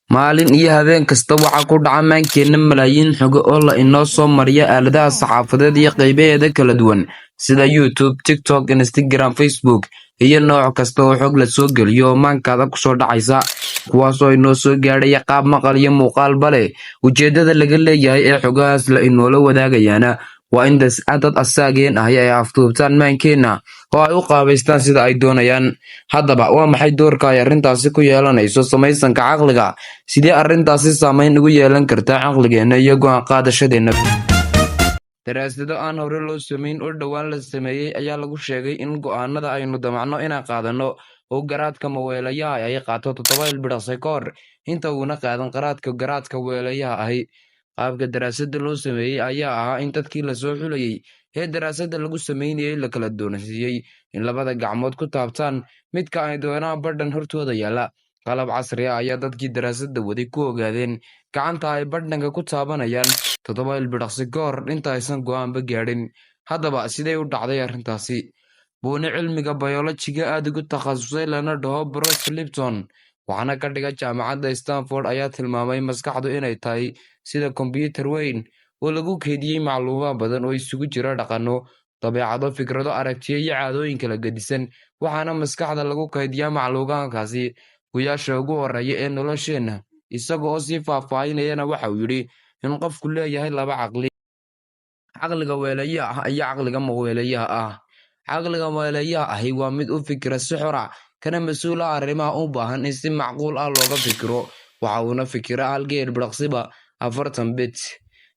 Maalin iyo habeen kasta waxaa ku dhaca maankeena malaayiin xogo oo la inoo soo mariya aaladaha saxaafadeed iyo qaybaheeda kala duwan sida YouTube, TikTok, Instagram, Facebook iyo nooc kasta oo xog la soo geliyo oo maankaada kusoo dhacaysa kuwaas oo inoo soo gaadhaya qaab maqal iyo muuqaalba leh. Ujeedada laga leeyahay ee xogahaas la inoola wadaagayaana waa in dad asaageen ahi ay afduubtaan maankeena oo ay u qaabaystaan sida ay doonayaan. Haddaba waa maxay doorka ay arrintaasi ku yeelanayso samaysanka caqliga? Sidee arrintaasi saameyn ugu yeelan kartaa caqligeena iyo go'aan qaadashadeena? Daraasado aan hore loo samayn oo dhowaan la sameeyey ayaa lagu sheegay in go'aanada aynu damacno inaan qaadano oo garaadka maweelayaha ay qaato 7 ilbiriqsi ka hor inta uuna qaadan garaadka weelayaha ahi. Qaabka daraasada loo sameeyey ayaa ahaa in dadkii la soo xulayay ee daraasada lagu sameynayay la kala doonsiiyey in labada gacmood ku taabtaan midka ay doonaan badhan hortooda yaala. Qalab casri ah ayaa dadkii daraasada waday ku ogaadeen gacanta ay badhanka ku taabanayaan 7 ilbiriqsi ka hor inta aysan go'aanba gaadhin. Haddaba sidee u dhacday arrintaasi? Buune cilmiga bayolojiga aad ugu takhasusay lana dhaho Bruce Lipton waxaana ka dhiga jaamacadda Stanford ayaa tilmaamay maskaxdu inay tahay sida kombiyuutar weyn oo lagu keydiyey macluumaad badan oo isugu jira dhaqanno, dabeecado, fikrado, aragtiyo iyo caadooyin kala gedisan. Waxaana maskaxda lagu kaydiyaa macluumaadkaasi guyaasha ugu horreeya ee nolosheenna. Isaga oo sii faahfaahinayana waxa uu yidhi in qofku leeyahay 2 caqli: caqliga weelayaha ah iyo caqliga maweelayaha ah. Caqliga maweelayaha ahi waa mid u fikira si xor ah kana mas'uul ah arrimaha u baahan in si macquul ah looga fikiro. Waxa uuna fikiraa halkii ilbiriqsiba 40 bit.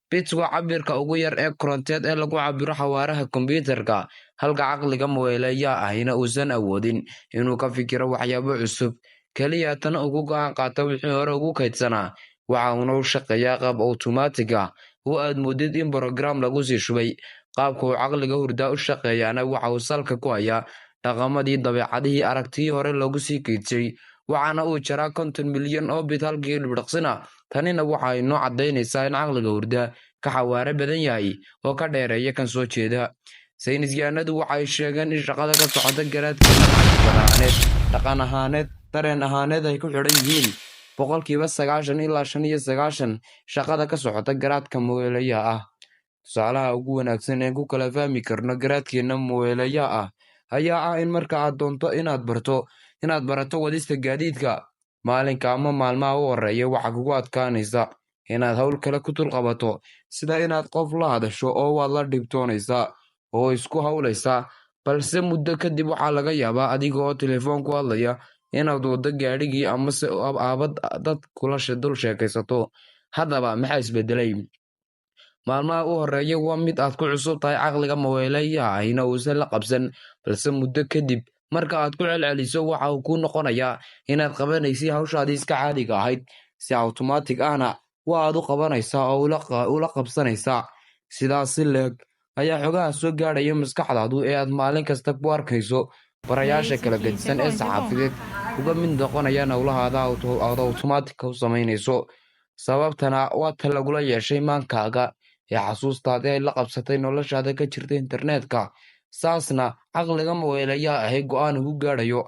Bit waa cabbirka ugu yar ee koronteed ee lagu cabbiro xawaaraha kombiyuutarka, halka caqliga maweelayaha ahina uusan awoodin inuu ka fikiro waxyaabo cusub, kaliya tan ugu go'aan qaato wixii hore ugu kaydsanaa. Waxa uuna u shaqeeyaa qaab awtomaatig ah oo aad moodid in borograam lagu sii shubay. Qaabka uu caqliga hurdaa u shaqeeyaana waxa uu salka ku hayaa dhaqamadii, dabeecadihii, aragtiyihii hore loogu sii kaydshay. Waxaana uu jaraa 50 milyan oo bit halkii ilbiriqsina. Tanina waxa ay noo caddaynaysaa in caqliga hurdaa ka xawaare badan yahay oo ka dheereeya kan soo jeeda. Saynisyahanadu waxay sheegeen in shaqada ka socota garaadkeena ahaaneed, dhaqan ahaaneed, dareen ahaaneed ay ku xidhan yihiin 90% ilaa 95% shaqada ka socota garaadka maweelayaha ah. Tusaalaha ugu wanaagsan ee ku kala fahmi karno garaadkeena maweelayaha ah ayaa ah in marka aad doonto inaad barato wadista gaadiidka, maalinka ama maalmaha u horreeya waxaa kugu adkaanaysa inaad hawl kale ku dulqabato, sida inaad qof la hadasho oo waad la dhibtoonaysaa oo isku hawlaysaa. Balse muddo kadib waxaa laga yaabaa adiga oo telefoon ku hadlaya inaad waddo gaadhigii amase aabad dad kula dul sheekaysato. Haddaba maxaa isbedelay? Maalmaha u horreeya waa mid aad ku cusub tahay, caqliga maweelayaha ahina uusan la qabsan. Balse muddo kadib marka aad ku celceliso waxa uu kuu noqonayaa inaad qabanaysid hawshaadii iska caadiga ahayd si awtomaatig ahna waa aad u qabanaysaa oo ula qabsanaysaa. Sidaas si leeg ayaa xogaha soo gaadhaya maskaxdaadu ee aad maalin kasta ku arkayso barayaasha kala gedisan ee saxaafadeed uga mid noqonayaan howlahaada aad awtomaatigka u samaynayso. Sababtana waa ta lagula yeeshay maankaaga ee xasuustaada ay la qabsatay noloshaada ka jirta internetka. Saasna caqliga maweelayaha ahi go'aan ugu gaadhayo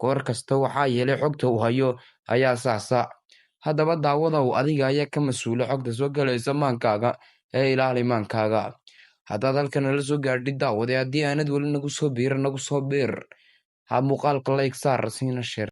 goor kasta waxaa yeelay xogta uu hayo ayaa saasa. Haddaba daawadow, adiga ayaa ka mas'uula xogta soo galaysa maankaaga ee ilaali maankaaga. Haddaad halkan nala soo gaadhid daawade, haddii aanad weli nagu soo biir ha muuqaalka like saar siina share.